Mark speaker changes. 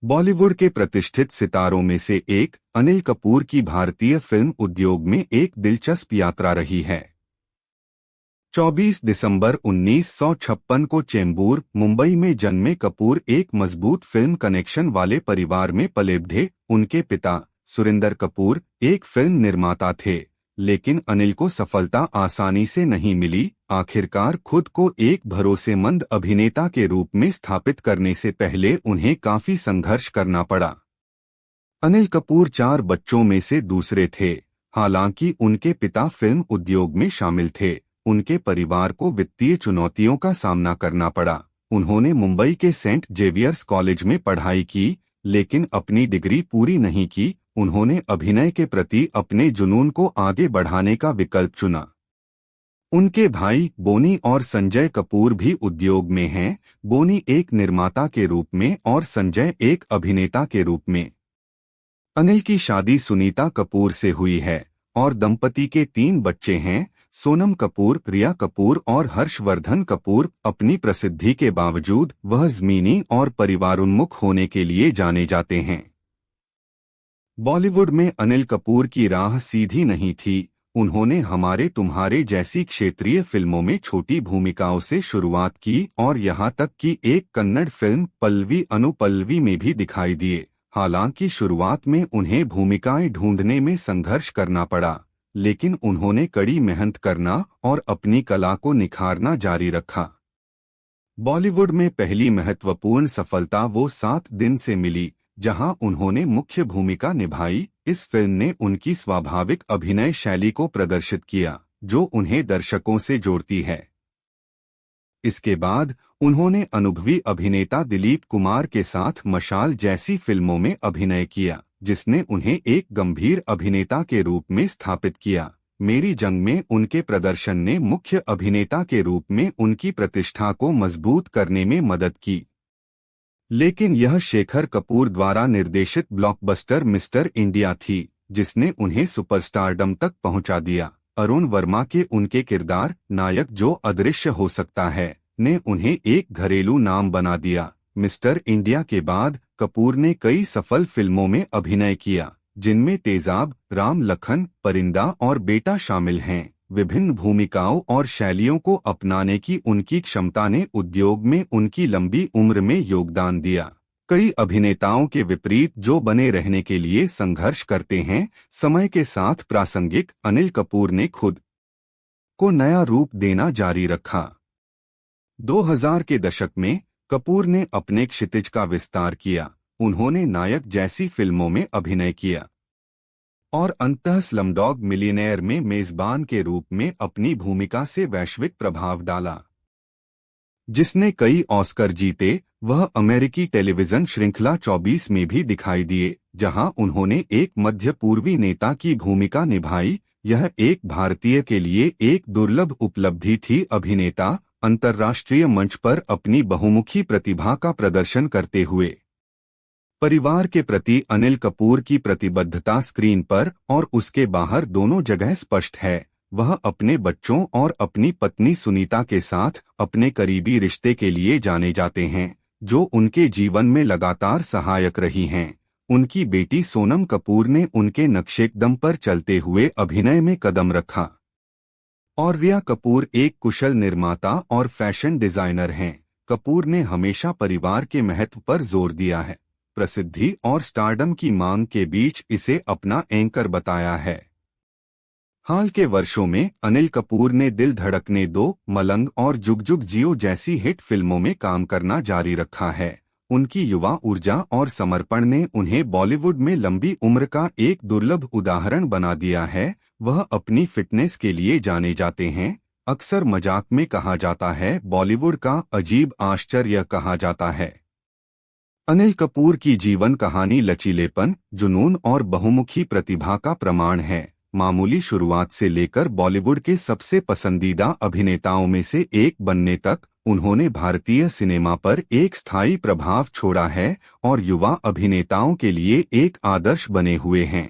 Speaker 1: बॉलीवुड के प्रतिष्ठित सितारों में से एक अनिल कपूर की भारतीय फिल्म उद्योग में एक दिलचस्प यात्रा रही है। 24 दिसंबर 1956 को चेंबूर, मुंबई में जन्मे कपूर एक मजबूत फिल्म कनेक्शन वाले परिवार में पले बढ़े। उनके पिता सुरिंदर कपूर एक फिल्म निर्माता थे, लेकिन अनिल को सफलता आसानी से नहीं मिली। आखिरकार खुद को एक भरोसेमंद अभिनेता के रूप में स्थापित करने से पहले उन्हें काफी संघर्ष करना पड़ा। अनिल कपूर 4 बच्चों में से दूसरे थे। हालांकि उनके पिता फिल्म उद्योग में शामिल थे, उनके परिवार को वित्तीय चुनौतियों का सामना करना पड़ा। उन्होंने मुंबई के सेंट जेवियर्स कॉलेज में पढ़ाई की, लेकिन अपनी डिग्री पूरी नहीं की। उन्होंने अभिनय के प्रति अपने जुनून को आगे बढ़ाने का विकल्प चुना। उनके भाई बोनी और संजय कपूर भी उद्योग में हैं। बोनी एक निर्माता के रूप में और संजय एक अभिनेता के रूप में। अनिल की शादी सुनीता कपूर से हुई है और दंपति के 3 बच्चे हैं, सोनम कपूर, रिया कपूर और हर्षवर्धन कपूर। अपनी प्रसिद्धि के बावजूद वह ज़मीनी और परिवारोन्मुख होने के लिए जाने जाते हैं। बॉलीवुड में अनिल कपूर की राह सीधी नहीं थी। उन्होंने हमारे तुम्हारे जैसी क्षेत्रीय फिल्मों में छोटी भूमिकाओं से शुरुआत की और यहां तक कि एक कन्नड़ फिल्म पल्लवी अनुपल्लवी में भी दिखाई दिए। हालांकि शुरुआत में उन्हें भूमिकाएं ढूंढने में संघर्ष करना पड़ा, लेकिन उन्होंने कड़ी मेहनत करना और अपनी कला को निखारना जारी रखा। बॉलीवुड में पहली महत्वपूर्ण सफलता वो 7 दिन से मिली, जहां उन्होंने मुख्य भूमिका निभाई। इस फिल्म ने उनकी स्वाभाविक अभिनय शैली को प्रदर्शित किया, जो उन्हें दर्शकों से जोड़ती है। इसके बाद उन्होंने अनुभवी अभिनेता दिलीप कुमार के साथ मशाल जैसी फिल्मों में अभिनय किया, जिसने उन्हें एक गंभीर अभिनेता के रूप में स्थापित किया। मेरी जंग में उनके प्रदर्शन ने मुख्य अभिनेता के रूप में उनकी प्रतिष्ठा को मजबूत करने में मदद की। लेकिन यह शेखर कपूर द्वारा निर्देशित ब्लॉकबस्टर मिस्टर इंडिया थी, जिसने उन्हें सुपरस्टारडम तक पहुंचा दिया। अरुण वर्मा के उनके किरदार नायक जो अदृश्य हो सकता है ने उन्हें एक घरेलू नाम बना दिया। मिस्टर इंडिया के बाद कपूर ने कई सफल फिल्मों में अभिनय किया, जिनमें तेजाब, राम लखन, परिंदा और बेटा शामिल हैं। विभिन्न भूमिकाओं और शैलियों को अपनाने की उनकी क्षमता ने उद्योग में उनकी लंबी उम्र में योगदान दिया। कई अभिनेताओं के विपरीत जो बने रहने के लिए संघर्ष करते हैं, समय के साथ प्रासंगिक अनिल कपूर ने खुद को नया रूप देना जारी रखा। 2000 के दशक में कपूर ने अपने क्षितिज का विस्तार किया। उन्होंने नायक जैसी फिल्मों में अभिनय किया और अंततः स्लमडॉग मिलियनेयर में मेजबान के रूप में अपनी भूमिका से वैश्विक प्रभाव डाला, जिसने कई ऑस्कर जीते। वह अमेरिकी टेलीविजन श्रृंखला 24 में भी दिखाई दिए, जहां उन्होंने एक मध्य पूर्वी नेता की भूमिका निभाई। यह एक भारतीय के लिए एक दुर्लभ उपलब्धि थी। अभिनेता अंतर्राष्ट्रीय मंच पर अपनी बहुमुखी प्रतिभा का प्रदर्शन करते हुए। परिवार के प्रति अनिल कपूर की प्रतिबद्धता स्क्रीन पर और उसके बाहर दोनों जगह स्पष्ट है। वह अपने बच्चों और अपनी पत्नी सुनीता के साथ अपने करीबी रिश्ते के लिए जाने जाते हैं, जो उनके जीवन में लगातार सहायक रही हैं। उनकी बेटी सोनम कपूर ने उनके नक्शेकदम पर चलते हुए अभिनय में कदम रखा और रिया कपूर एक कुशल निर्माता और फैशन डिजाइनर हैं। कपूर ने हमेशा परिवार के महत्व पर जोर दिया है। प्रसिद्धि और स्टारडम की मांग के बीच इसे अपना एंकर बताया है। हाल के वर्षों में अनिल कपूर ने दिल धड़कने 2, मलंग और जुग जुग जियो जैसी हिट फिल्मों में काम करना जारी रखा है। उनकी युवा ऊर्जा और समर्पण ने उन्हें बॉलीवुड में लंबी उम्र का एक दुर्लभ उदाहरण बना दिया है। वह अपनी फिटनेस के लिए जाने जाते हैं। अक्सर मजाक में कहा जाता है, बॉलीवुड का अजीब आश्चर्य कहा जाता है। अनिल कपूर की जीवन कहानी लचीलेपन, जुनून और बहुमुखी प्रतिभा का प्रमाण है। मामूली शुरुआत से लेकर बॉलीवुड के सबसे पसंदीदा अभिनेताओं में से एक बनने तक उन्होंने भारतीय सिनेमा पर एक स्थायी प्रभाव छोड़ा है और युवा अभिनेताओं के लिए एक आदर्श बने हुए हैं।